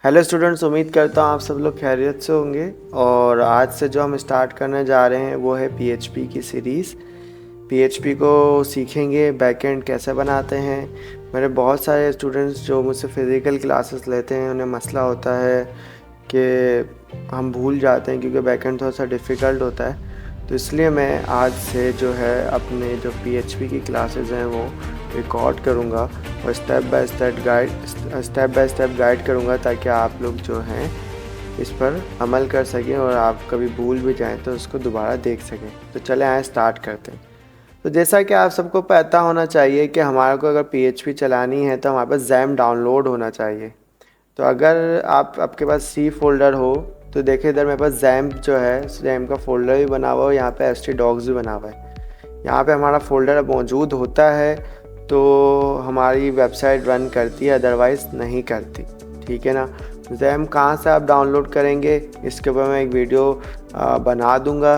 Hello students, उम्मीद करता हूँ आप सब लोग खैरियत से होंगे। और आज से जो हम स्टार्ट करने जा रहे हैं वो है पीएचपी की सीरीज़। पीएचपी को सीखेंगे, बैकएंड कैसे बनाते हैं। मेरे बहुत सारे स्टूडेंट्स जो मुझसे फ़िज़िकल क्लासेस लेते हैं उन्हें मसला होता है कि हम भूल जाते हैं क्योंकि बैकएंड थोड़ा सा डिफ़िकल्ट होता है। तो इसलिए मैं आज से जो है अपने जो पीएचपी की क्लासेस हैं वो रिकॉर्ड करूँगा और स्टेप बाय स्टेप गाइड करूँगा ताकि आप लोग जो हैं इस पर अमल कर सकें और आप कभी भूल भी जाएं तो उसको दोबारा देख सकें। तो चले आए स्टार्ट करते हैं। तो जैसा कि आप सबको पता होना चाहिए कि हमारे को अगर पीएचपी चलानी है तो हमारे पास जैम डाउनलोड होना चाहिए। तो अगर आपके पास सी फोल्डर हो तो देखिए इधर मेरे पास जैम्प जो है जैम्प का फ़ोल्डर भी बना हुआ है, यहाँ पे htdocs भी बना हुआ है। यहाँ पे हमारा फ़ोल्डर मौजूद होता है तो हमारी वेबसाइट रन करती है, अदरवाइज़ नहीं करती। ठीक है ना। जैम्प कहाँ से आप डाउनलोड करेंगे इसके ऊपर मैं एक वीडियो बना दूँगा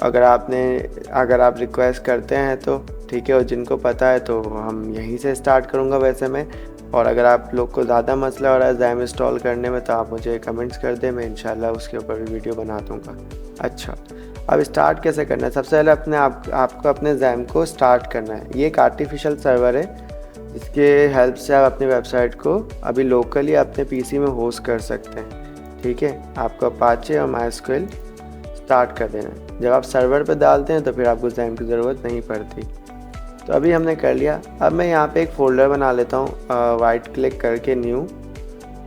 अगर आप रिक्वेस्ट करते हैं तो। ठीक है, और जिनको पता है तो हम यहीं से स्टार्ट करूँगा वैसे मैं। और अगर आप लोग को ज़्यादा मसला हो रहा है जैम इंस्टॉल करने में तो आप मुझे कमेंट्स कर दें, मैं इंशाल्लाह उसके ऊपर भी वीडियो बना दूँगा। अच्छा, अब स्टार्ट कैसे करना है। सबसे पहले आपको अपने जैम को स्टार्ट करना है। ये एक आर्टिफिशियल सर्वर है जिसके हेल्प से आप अपनी वेबसाइट को अभी लोकली अपने पीसी में होस्ट कर सकते हैं। ठीक है, आपको अपाचे और माइस्क्वेल स्टार्ट कर देना है। जब आप सर्वर पर डालते हैं तो फिर आपको जैम की ज़रूरत नहीं पड़ती। तो अभी हमने कर लिया। अब मैं यहाँ पे एक फ़ोल्डर बना लेता हूँ, राइट क्लिक करके न्यू,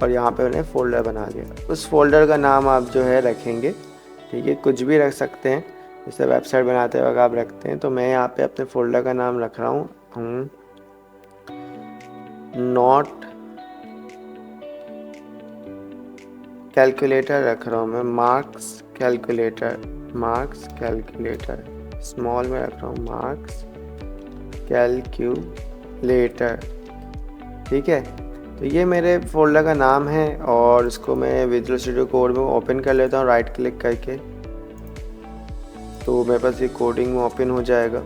और यहाँ पे मैंने फ़ोल्डर बना लिया। उस फ़ोल्डर का नाम आप जो है रखेंगे। ठीक है, कुछ भी रख सकते हैं जैसे वेबसाइट बनाते वक्त आप रखते हैं। तो मैं यहाँ पे अपने फ़ोल्डर का नाम रख रहा हूँ नॉट कैलकुलेटर रख रहा हूँ मैं, मार्क्स कैलकुलेटर स्मॉल में रख रहा हूँ, मार्क्स कैलकुलेटर। ठीक है, तो ये मेरे फ़ोल्डर का नाम है और इसको मैं विजुअल स्टूडियो कोड में ओपन कर लेता हूँ राइट क्लिक करके। तो मेरे पास ये कोडिंग में ओपन हो जाएगा।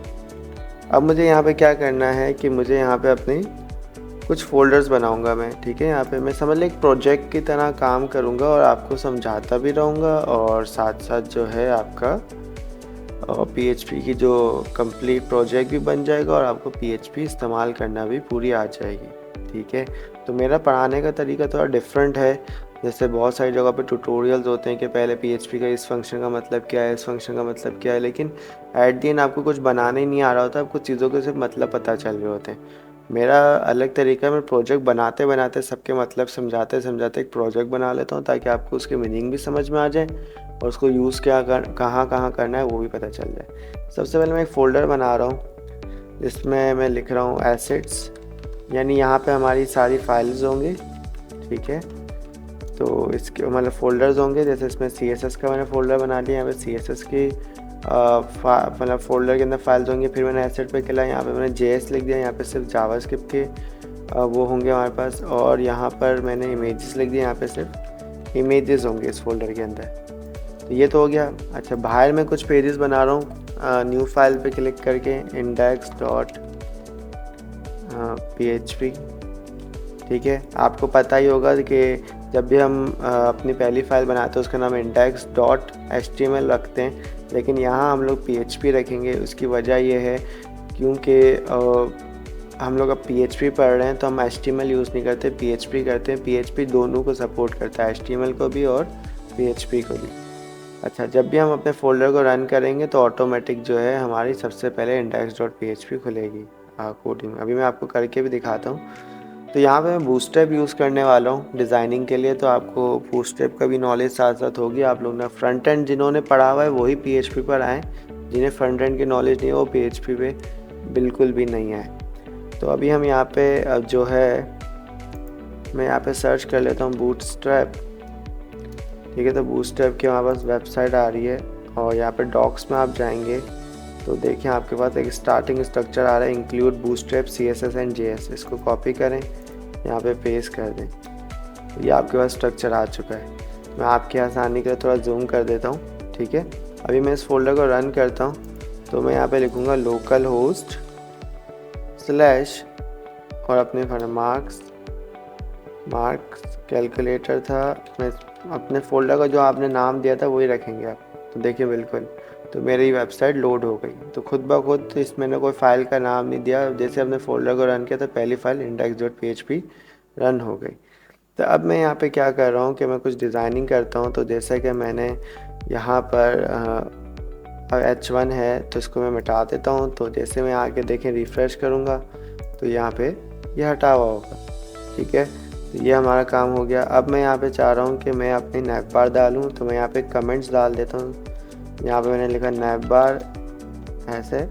अब मुझे यहाँ पे क्या करना है कि मुझे यहाँ पे अपनी कुछ फ़ोल्डर्स बनाऊँगा मैं। ठीक है, यहाँ पे मैं समझ लें एक प्रोजेक्ट की तरह काम करूँगा और आपको समझाता भी रहूँगा और साथ साथ जो है आपका पीएचपी की जो कंप्लीट प्रोजेक्ट भी बन जाएगा और आपको पीएचपी इस्तेमाल करना भी पूरी आ जाएगी। ठीक है, तो मेरा पढ़ाने का तरीका थोड़ा डिफरेंट है। जैसे बहुत सारी जगह पे ट्यूटोरियल्स होते हैं कि पहले पीएचपी का इस फंक्शन का मतलब क्या है, इस फंक्शन का मतलब क्या है, लेकिन एट दी एंड आपको कुछ बनाने ही नहीं आ रहा होता, आपको चीज़ों के सिर्फ मतलब पता चल रहे होते हैं। मेरा अलग तरीका है, मैं प्रोजेक्ट बनाते बनाते सबके मतलब समझाते समझाते एक प्रोजेक्ट बना लेता हूँ ताकि आपको उसकी मीनिंग भी समझ में आ जाए और उसको यूज़ कहाँ कहाँ करना है वो भी पता चल जाए। सबसे पहले मैं एक फ़ोल्डर बना रहा हूँ जिसमें मैं लिख रहा हूँ एसेट्स, यानी यहाँ पे हमारी सारी फाइल्स होंगी। ठीक है, तो इसके मतलब फ़ोल्डर्स होंगे। जैसे इसमें CSS का मैंने फ़ोल्डर बना लिया, यहाँ पे CSS की मतलब फ़ोल्डर के अंदर फाइल्स होंगी। फिर मैंने एसेट पे किया, यहाँ पे मैंने JS लिख दिया, यहाँ पे सिर्फ जावास्क्रिप्ट के वो होंगे हमारे पास। और यहाँ पर मैंने इमेजेस लिख दिया, यहाँ पे सिर्फ इमेजेस होंगे इस फोल्डर के अंदर। तो ये तो हो गया। अच्छा, बाहर में कुछ पेजेस बना रहा हूँ। न्यू फाइल पे क्लिक करके index.php। ठीक है, आपको पता ही होगा कि जब भी हम अपनी पहली फाइल बनाते हैं उसका नाम index.html रखते हैं, लेकिन यहाँ हम लोग PHP रखेंगे। उसकी वजह ये है क्योंकि हम लोग अब PHP पढ़ रहे हैं तो हम HTML यूज़ नहीं करते, PHP करते हैं। PHP दोनों को सपोर्ट करता है, HTML को भी और PHP को भी। अच्छा, जब भी हम अपने फ़ोल्डर को रन करेंगे तो ऑटोमेटिक जो है हमारी सबसे पहले index.php खुलेगी कोडिंग। अभी मैं आपको करके भी दिखाता हूँ। तो यहाँ पे मैं बूटस्ट्रैप यूज़ करने वाला हूँ डिज़ाइनिंग के लिए, तो आपको बूटस्ट्रैप का भी नॉलेज साथ साथ होगी। आप लोग ने फ्रंट एंड जिन्होंने पढ़ा हुआ है वही PHP पर आए, जिन्हें फ्रंट एंड की नॉलेज नहीं है वो PHP पे बिल्कुल भी नहीं आए। तो अभी हम यहाँ पे जो है मैं यहाँ पे सर्च कर लेता हूँ बूटस्ट्रैप। ठीक है, तो बूटस्ट्रैप की हमारे पास वेबसाइट आ रही है और यहाँ पे डॉक्स में आप जाएंगे तो देखिए आपके पास एक स्टार्टिंग स्ट्रक्चर आ रहा है, include bootstrap CSS and JS। इसको कॉपी करें, यहाँ पे पेस्ट कर दें, ये आपके पास स्ट्रक्चर आ चुका है। मैं आपकी आसानी के लिए थोड़ा जूम कर देता हूँ। ठीक है, अभी मैं इस फोल्डर को रन करता हूँ तो मैं यहाँ पे लिखूँगा लोकल होस्ट / और अपने मार्क्स कैलकुलेटर था, मैं अपने फ़ोल्डर का जो आपने नाम दिया था वही रखेंगे आप। तो देखिए बिल्कुल, तो मेरी वेबसाइट लोड हो गई। तो खुद ब खुद इस मैंने कोई फ़ाइल का नाम नहीं दिया, जैसे अपने फ़ोल्डर को रन किया तो पहली फ़ाइल index.php रन हो गई। तो अब मैं यहाँ पे क्या कर रहा हूँ कि मैं कुछ डिज़ाइनिंग करता हूँ। तो जैसे कि मैंने यहाँ पर H1 है तो इसको मैं मिटा देता हूँ। तो जैसे मैं आके देखें रिफ़्रेश करूँगा तो यहाँ पे ये हटा हुआ होगा। ठीक है, तो ये हमारा काम हो गया। अब मैं यहाँ पे चाह रहा हूँ कि मैं अपनी नैव बार डालूँ, तो मैं यहाँ पे कमेंट्स डाल देता हूँ। यहाँ पे मैंने लिखा नैव बार ऐसे,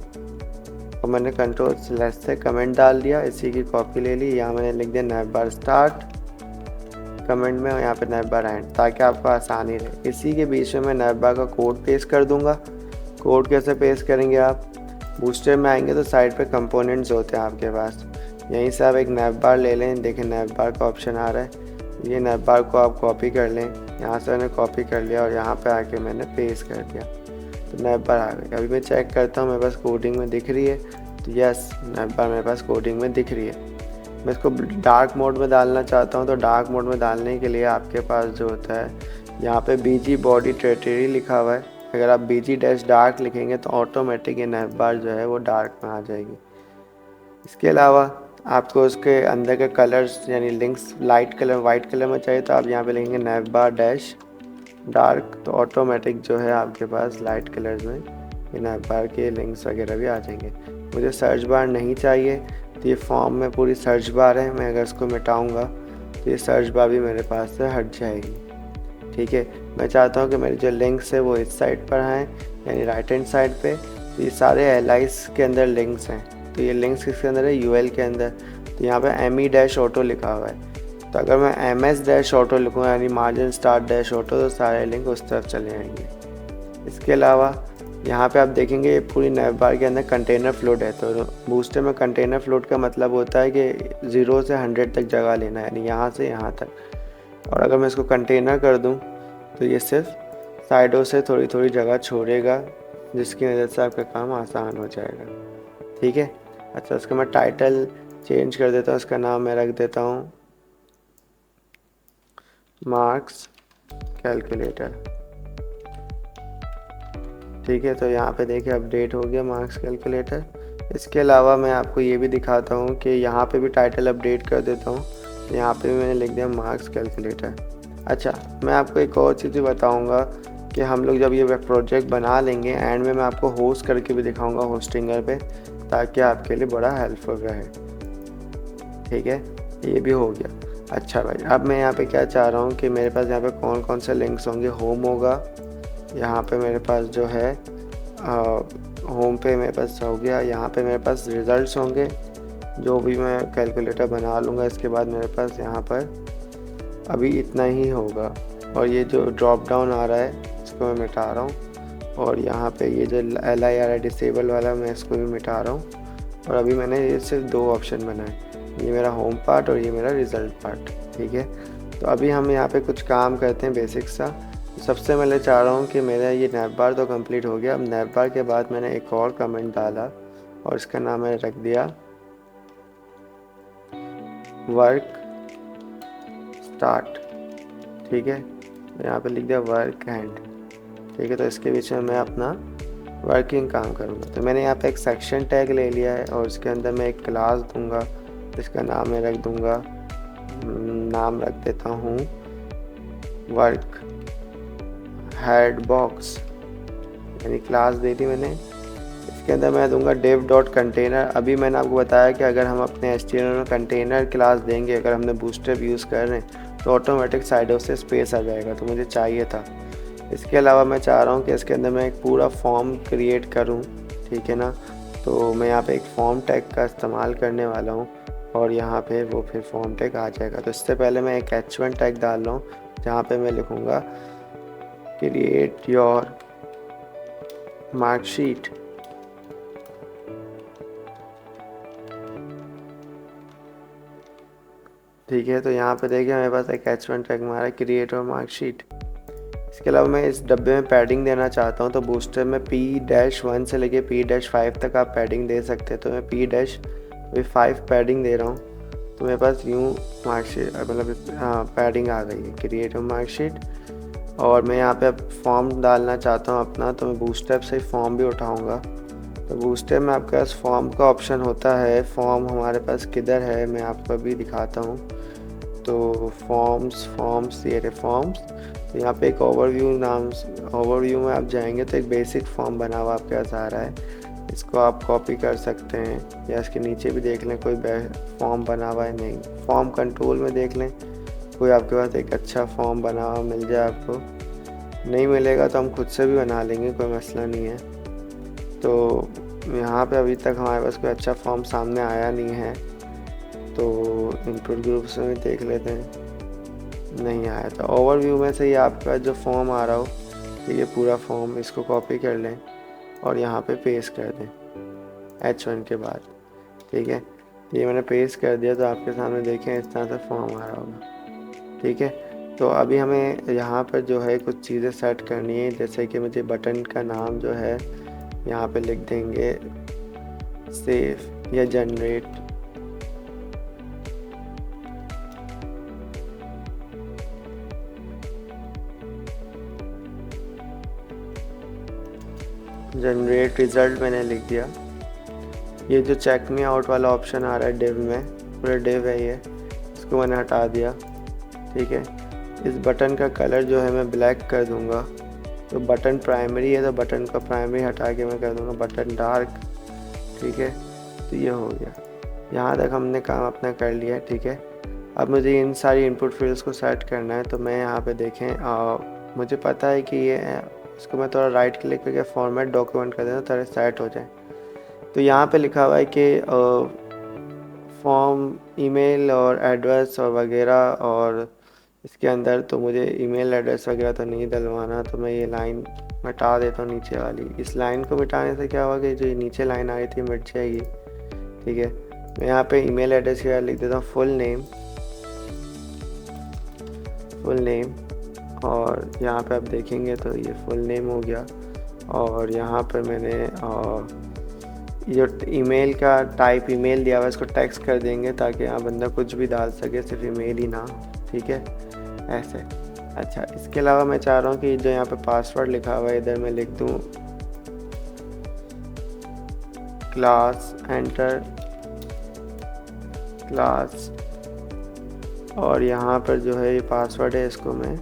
और मैंने कंट्रोल स्लैश से कमेंट डाल दिया, इसी की कॉपी ले ली। यहाँ मैंने लिख दिया नैव बार स्टार्ट कमेंट में, और यहाँ पे नैव बार एंड, ताकि आपको आसानी रहे। इसी के बीच में मैं नैव बार का कोड पेस्ट कर दूँगा। कोड कैसे पेस्ट करेंगे आप, बूस्टर में आएंगे तो साइड पे कंपोनेंट्स होते हैं आपके पास, यहीं से आप एक नैव बार ले लें। देखिए नैव बार का ऑप्शन आ रहा है, ये नैव बार को आप कॉपी कर लें। यहाँ से मैंने कॉपी कर लिया और यहाँ पे आके मैंने पेस्ट कर दिया, तो नैव बार आ गई। अभी मैं चेक करता हूँ मेरे पास कोडिंग में दिख रही है, तो यस नैव बार मेरे पास कोडिंग में दिख रही है। मैं इसको डार्क मोड में डालना चाहता हूँ, तो डार्क मोड में डालने के लिए आपके पास जो होता है यहाँ पे BG बॉडी टेरिटरी लिखा हुआ है। अगर आप BG डैश डार्क लिखेंगे तो ऑटोमेटिक ये नैव बार जो है वो डार्क में आ जाएगी। इसके अलावा आपको उसके अंदर के कलर्स यानी links light colour white colour में चाहिए, तो आप यहाँ पे लिखेंगे नैव बार डैश डार्क, तो ऑटोमेटिक जो है आपके पास लाइट कलर्स में ये नैव बार के लिंक्स वगैरह भी आ जाएंगे। मुझे सर्च बार नहीं चाहिए, तो ये फॉर्म में पूरी सर्च बार है। मैं अगर इसको मिटाऊँगा तो ये सर्च बार भी मेरे पास से हट जाएगी। ठीक है, मैं चाहता हूँ कि मेरे जो लिंक्स है वो इस साइड पर हैं, यानी राइट हैंड साइड पे। तो ये सारे एलाइस के अंदर लिंक्स हैं, तो ये लिंक्स किसके अंदर है, UL के अंदर। तो यहाँ पे ME डैश ऑटो लिखा हुआ है, तो अगर मैं MS डैश ऑटो लिखूँ यानी मार्जिन स्टार्ट डैश ऑटो, तो सारे लिंक उस तरफ चले जाएंगे। इसके अलावा यहाँ पे आप देखेंगे पूरी नैव बार के अंदर कंटेनर फ्लोट है। तो बूस्टर में कंटेनर फ्लोट का मतलब होता है कि 0 से 100 तक जगह लेना है, यानी यहाँ से यहाँ तक। और अगर मैं इसको कंटेनर कर दूँ तो ये सिर्फ साइडों से थोड़ी थोड़ी जगह छोड़ेगा, जिसकी वजह से आपका काम आसान हो जाएगा। ठीक है, अच्छा उसका मैं टाइटल चेंज कर देता हूँ, इसका नाम मैं रख देता हूँ मार्क्स कैलकुलेटर। ठीक है, तो यहाँ पे देखिए अपडेट हो गया मार्क्स कैलकुलेटर। इसके अलावा मैं आपको ये भी दिखाता हूँ कि यहाँ पे भी टाइटल अपडेट कर देता हूँ। तो यहाँ पे भी मैंने लिख दिया मार्क्स कैलकुलेटर। अच्छा, मैं आपको एक और चीज़ बताऊँगा कि हम लोग जब ये वेब प्रोजेक्ट बना लेंगे, एंड में मैं आपको होस्ट करके भी दिखाऊँगा होस्टिंगर पे, ताकि आपके लिए बड़ा हेल्पफुल रहे। ठीक है, ये भी हो गया। अच्छा भाई, अब मैं यहाँ पे क्या चाह रहा हूँ कि मेरे पास यहाँ पे कौन कौन से लिंक्स होंगे। होम होगा, यहाँ पे मेरे पास जो है होम पे मेरे पास हो गया। यहाँ पे मेरे पास रिज़ल्ट्स होंगे, जो भी मैं कैलकुलेटर बना लूँगा। इसके बाद मेरे पास यहाँ पर अभी इतना ही होगा, और ये जो ड्रॉप डाउन आ रहा है इसको मैं मिटा रहा हूँ। और यहाँ पे ये जो LIR डिसेबल वाला मैं इसको भी मिटा रहा हूँ। और अभी मैंने ये सिर्फ 2 ऑप्शन बनाए, ये मेरा होम पार्ट और ये मेरा रिज़ल्ट पार्ट। ठीक है, तो अभी हम यहाँ पे कुछ काम करते हैं बेसिक सा। सबसे पहले चाह रहा हूँ कि मेरा ये नैव बार तो कंप्लीट हो गया। अब नैव बार के बाद मैंने एक और कमेंट डाला और इसका नाम मैंने रख दिया वर्क स्टार्ट। ठीक है, यहाँ पे लिख दिया वर्क एंड। ठीक है, तो इसके बीच में मैं अपना वर्किंग काम करूँगा। तो मैंने यहाँ पे एक सेक्शन टैग ले लिया है और इसके अंदर मैं एक क्लास दूंगा, इसका नाम मैं रख दूंगा, नाम रख देता हूँ वर्क हेड बॉक्स, यानी क्लास दे दी मैंने। इसके अंदर मैं दूंगा div डॉट कंटेनर। अभी मैंने आपको बताया कि अगर हम अपने HTML में कंटेनर क्लास देंगे, अगर हमने बूस्टर यूज़ कर रहे हैं, तो ऑटोमेटिक साइडों से स्पेस आ जाएगा, तो मुझे चाहिए था। इसके अलावा मैं चाह रहा हूँ कि इसके अंदर मैं एक पूरा फॉर्म क्रिएट करूँ। ठीक है ना, तो मैं यहाँ पे एक फॉर्म टैग का इस्तेमाल करने वाला हूँ, और यहाँ पे वो फिर फॉर्म टैग आ जाएगा। तो इससे पहले मैं एक H1 टैग डाल रहा हूँ, जहाँ पे मैं लिखूँगा क्रिएट योर मार्कशीट। ठीक है, तो यहाँ पे देखिए मेरे पास एक H1 टैग मारा है क्रिएट योर मार्कशीट। इसके अलावा मैं इस डब्बे में पैडिंग देना चाहता हूँ, तो बूस्टर में P-1 से लेके P-5 तक आप पैडिंग दे सकते हैं। तो मैं P-5 पैडिंग दे रहा हूँ। तो मेरे पास यूँ मार्कशीट मतलब पैडिंग आ गई है, क्रिएट मार्कशीट। और मैं यहाँ पे अब फॉर्म डालना चाहता हूँ अपना, तो मैं बूटस्ट्रैप से ही फॉर्म भी उठाऊँगा। तो बूटस्ट्रैप में आपके पास फॉर्म का ऑप्शन होता है। फॉर्म हमारे पास किधर है, मैं आपको अभी दिखाता हूँ। तो फॉर्म्स ये रहे फॉर्म्स। तो यहाँ पे एक ओवरव्यू में आप जाएंगे तो एक बेसिक फॉर्म बना हुआ आपके पास आ रहा है। इसको आप कॉपी कर सकते हैं, या इसके नीचे भी देख लें कोई फॉर्म बना हुआ है। नहीं, फॉर्म कंट्रोल में देख लें, कोई आपके पास एक अच्छा फॉर्म बना हुआ मिल जाए आपको। नहीं मिलेगा तो हम खुद से भी बना लेंगे, कोई मसला नहीं है। तो यहाँ पे अभी तक हमारे पास कोई अच्छा फॉर्म सामने आया नहीं है, तो इनपुट ग्रुप्स में देख लेते हैं, नहीं आया। तो ओवरव्यू में से ही आपका जो फॉर्म आ रहा हो, ये पूरा फॉर्म, इसको कॉपी कर लें और यहाँ पे पेस्ट कर दें H1 के बाद। ठीक है, ये मैंने पेस्ट कर दिया, तो आपके सामने देखें इस तरह से फॉर्म आ रहा होगा। ठीक है, तो अभी हमें यहाँ पर जो है कुछ चीज़ें सेट करनी है, जैसे कि मुझे बटन का नाम जो है यहाँ पे लिख देंगे सेव या जनरेट। जनरेट रिज़ल्ट मैंने लिख दिया। ये जो चेक मी आउट वाला ऑप्शन आ रहा है डिव में, पूरा डिव है ये, इसको मैंने हटा दिया। ठीक है, इस बटन का कलर जो है मैं ब्लैक कर दूंगा। तो बटन प्राइमरी है, तो बटन का प्राइमरी हटा के मैं कर दूंगा बटन डार्क। ठीक है, तो ये हो गया। यहाँ तक हमने काम अपना कर लिया। ठीक है, अब मुझे इन सारी इनपुट फील्ड्स को सेट करना है। तो मैं यहाँ पे देखें, मुझे पता है कि ये इसको मैं थोड़ा राइट क्लिक करके फॉर्मेट डॉक्यूमेंट कर देता हूँ, थोड़ा सेट हो जाए। तो यहाँ पे लिखा हुआ है कि फॉर्म ईमेल और एड्रेस और वगैरह, और इसके अंदर तो मुझे ईमेल एड्रेस वगैरह तो नहीं डलवाना, तो मैं ये लाइन मिटा देता हूँ नीचे वाली। इस लाइन को मिटाने से क्या होगा कि जो ये नीचे लाइन आ रही थी मिट जाएगी। ठीक है, मैं यहाँ पे ईमेल एड्रेस के लिख देता हूँ फुल नेम, और यहाँ पे आप देखेंगे तो ये फुल नेम हो गया। और यहाँ पर मैंने जो ईमेल का टाइप ईमेल दिया हुआ है इसको टेक्स्ट कर देंगे, ताकि यहाँ बंदा कुछ भी डाल सके, सिर्फ ईमेल ही ना। ठीक है, ऐसे। अच्छा, इसके अलावा मैं चाह रहा हूँ कि जो यहाँ पे पासवर्ड लिखा हुआ है इधर मैं लिख दूँ क्लास, एंटर क्लास, और यहाँ पर जो है ये पासवर्ड है, इसको मैं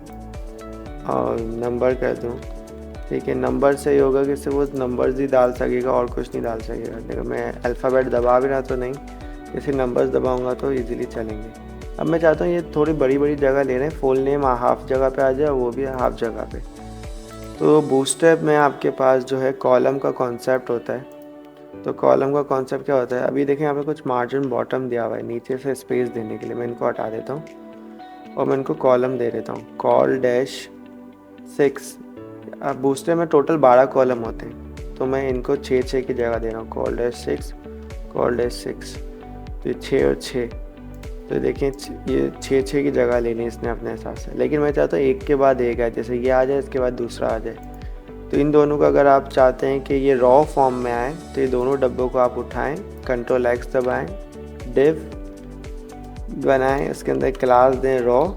और नंबर कर दूँ। ठीक है, नंबर से ही होगा कि सिर्फ वो नंबर्स ही डाल सकेगा और कुछ नहीं डाल सकेगा। देखो मैं अल्फ़ाबेट दबा भी रहा तो नहीं, जैसे नंबर्स दबाऊंगा तो इजीली चलेंगे। अब मैं चाहता हूँ ये थोड़ी बड़ी बड़ी जगह ले रहे हैं, फुल नेम हाफ जगह पे आ जाए, वो भी हाफ जगह पे। तो बूटस्ट्रैप में आपके पास जो है कॉलम का कॉन्सेप्ट होता है। तो कॉलम का कॉन्सेप्ट क्या होता है, अभी देखें यहाँ पे कुछ मार्जिन बॉटम दिया हुआ है नीचे से स्पेस देने के लिए। मैं इनको हटा देता हूँ और मैं इनको कॉलम दे देता हूँ, col-6। अब बूस्टर में टोटल 12 कॉलम होते हैं, तो मैं इनको 6 की जगह दे रहा हूँ, col-6 col-6। तो ये 6 और 6, तो देखें ये 6 की जगह लेनी है इसने अपने हिसाब से। लेकिन मैं चाहता हूँ एक के बाद एक है, जैसे ये आ जाए इसके बाद दूसरा आ जाए। तो इन दोनों का अगर आप चाहते हैं कि ये रॉ फॉर्म में आए, तो ये दोनों डब्बों को आप उठाएं, Ctrl+X दबाएं, डिव बनाएं, उसके अंदर क्लास दें रॉ,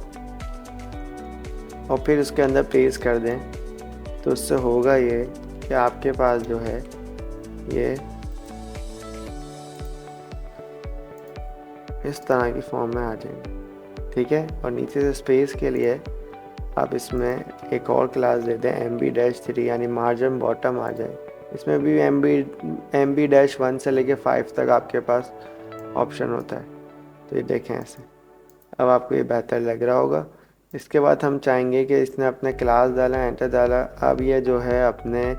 और फिर उसके अंदर पेस्ट कर दें। तो उससे होगा ये कि आपके पास जो है ये इस तरह की फॉर्म में आ जाएंगे। ठीक है, और नीचे से स्पेस के लिए आप इसमें एक और क्लास दे दें MB-3, यानी मार्जिन बॉटम आ जाए। इसमें भी MB-1 से लेके 5 तक आपके पास ऑप्शन होता है। तो ये देखें ऐसे, अब आपको ये बेहतर लग रहा होगा। इसके बाद हम चाहेंगे कि इसने अपने क्लास डाला, एंटर डाला। अब ये जो है अपने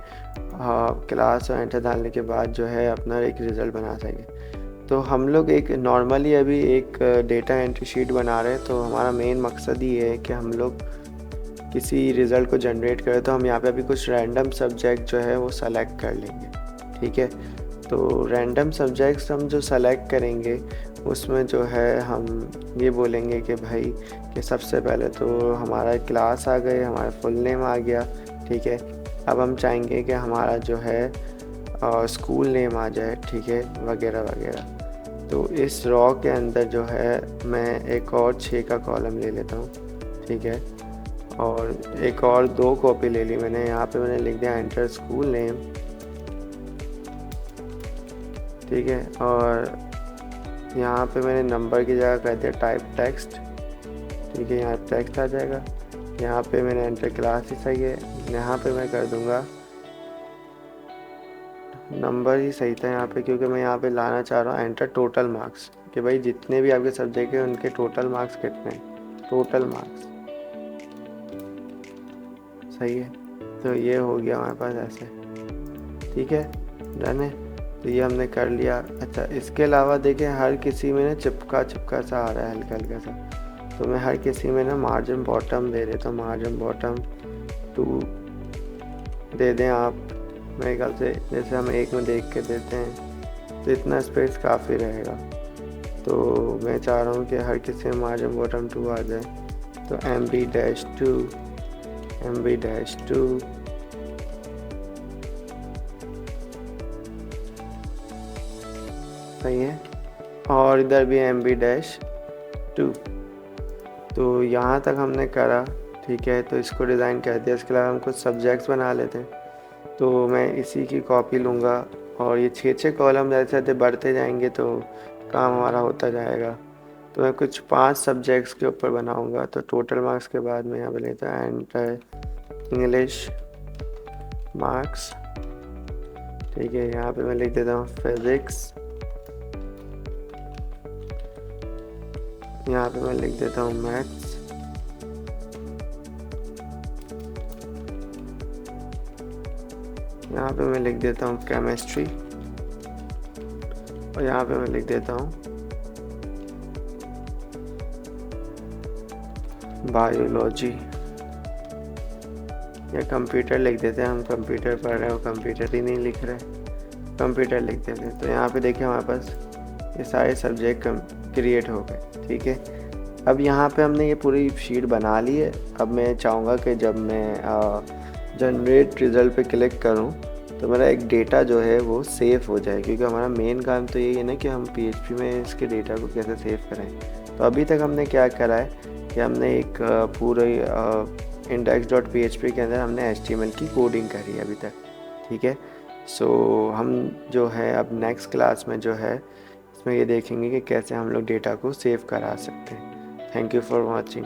क्लास और एंटर डालने के बाद जो है अपना एक रिज़ल्ट बना सके। तो हम लोग एक नॉर्मली अभी एक डेटा एंट्री शीट बना रहे हैं, तो हमारा मेन मकसद ही है कि हम लोग किसी रिज़ल्ट को जनरेट करें। तो हम यहाँ पे अभी कुछ रैंडम सब्जेक्ट जो है वो सेलेक्ट कर लेंगे। ठीक है, तो रैंडम सब्जेक्ट्स हम जो सेलेक्ट करेंगे उसमें जो है हम ये बोलेंगे कि भाई कि सबसे पहले तो हमारा क्लास आ गए, हमारा फुल नेम आ गया। ठीक है, अब हम चाहेंगे कि हमारा जो है स्कूल नेम आ जाए। ठीक है, वगैरह वगैरह। तो इस रॉ के अंदर जो है मैं एक और 6 का कॉलम ले लेता हूँ, ठीक है। और एक और 2 कॉपी ले ली मैंने। यहाँ पे मैंने लिख दिया एंटर स्कूल नेम, ठीक है। और यहाँ पे मैंने नंबर की जगह कर दिया टाइप टेक्स्ट, ठीक है। यहाँ टेक्स्ट आ जाएगा। यहाँ पे मैंने एंटर क्लास ही सही है। यहाँ पे मैं कर दूँगा नंबर ही सही था यहाँ पे, क्योंकि मैं यहाँ पे लाना चाह रहा हूँ एंटर टोटल मार्क्स, कि भाई जितने भी आपके सब्जेक्ट हैं उनके टोटल मार्क्स कितने हैं, टोटल मार्क्स, सही है। तो ये हो गया हमारे पास ऐसे, ठीक है, डन है। तो ये हमने कर लिया। अच्छा, इसके अलावा देखें हर किसी में ना चिपका चिपका सा आ रहा है, हल्का हल्का सा। तो मैं हर किसी में ना मार्जिन बॉटम दे देता हूँ, मार्जिन बॉटम 2 दे दें आप। मेरे ख्याल से जैसे हम एक में देख के देते हैं तो इतना स्पेस काफ़ी रहेगा। तो मैं चाह रहा हूँ कि हर किसी में मार्जिन बॉटम 2 आ जाए। तो MB-2 MB-2 सही है। और इधर भी MB-2। तो यहाँ तक हमने करा, ठीक है। तो इसको डिज़ाइन कर दिया। इसके अलावा हम कुछ सब्जेक्ट्स बना लेते हैं। तो मैं इसी की कॉपी लूँगा और ये 6 कॉलम जैसे जैसे बढ़ते जाएंगे तो काम हमारा होता जाएगा। तो मैं कुछ 5 सब्जेक्ट्स के ऊपर बनाऊँगा। तो टोटल मार्क्स के बाद मैं यहाँ पे लेता हूँ एंटर इंग्लिश मार्क्स, ठीक है। यहाँ पे मैं लिख देता हूँ फिज़िक्स, यहाँ पे मैं लिख देता हूँ मैथ्स, यहाँ पे मैं लिख देता हूँ केमिस्ट्री, और यहाँ पे मैं लिख देता हूँ बायोलॉजी, या कंप्यूटर लिख देते हैं। हम कंप्यूटर पढ़ रहे हो, कंप्यूटर ही नहीं लिख रहे, कंप्यूटर लिख देते हैं। तो यहाँ पे देखिए हमारे पास ये सारे सब्जेक्ट क्रिएट हो गए, ठीक है। अब यहाँ पे हमने ये पूरी शीट बना ली है। अब मैं चाहूँगा कि जब मैं जनरेट रिज़ल्ट पे क्लिक करूँ तो मेरा एक डेटा जो है वो सेव हो जाए, क्योंकि हमारा मेन काम तो यही है ना कि हम PHP में इसके डेटा को कैसे सेव करें। तो अभी तक हमने क्या करा है कि हमने एक पूरे index.php के अंदर हमने HTML की कोडिंग करी है अभी तक, ठीक है। सो हम जो है अब नेक्स्ट क्लास में जो है इसमें ये देखेंगे कि कैसे हम लोग डेटा को सेव करा सकते हैं। Thank you for watching.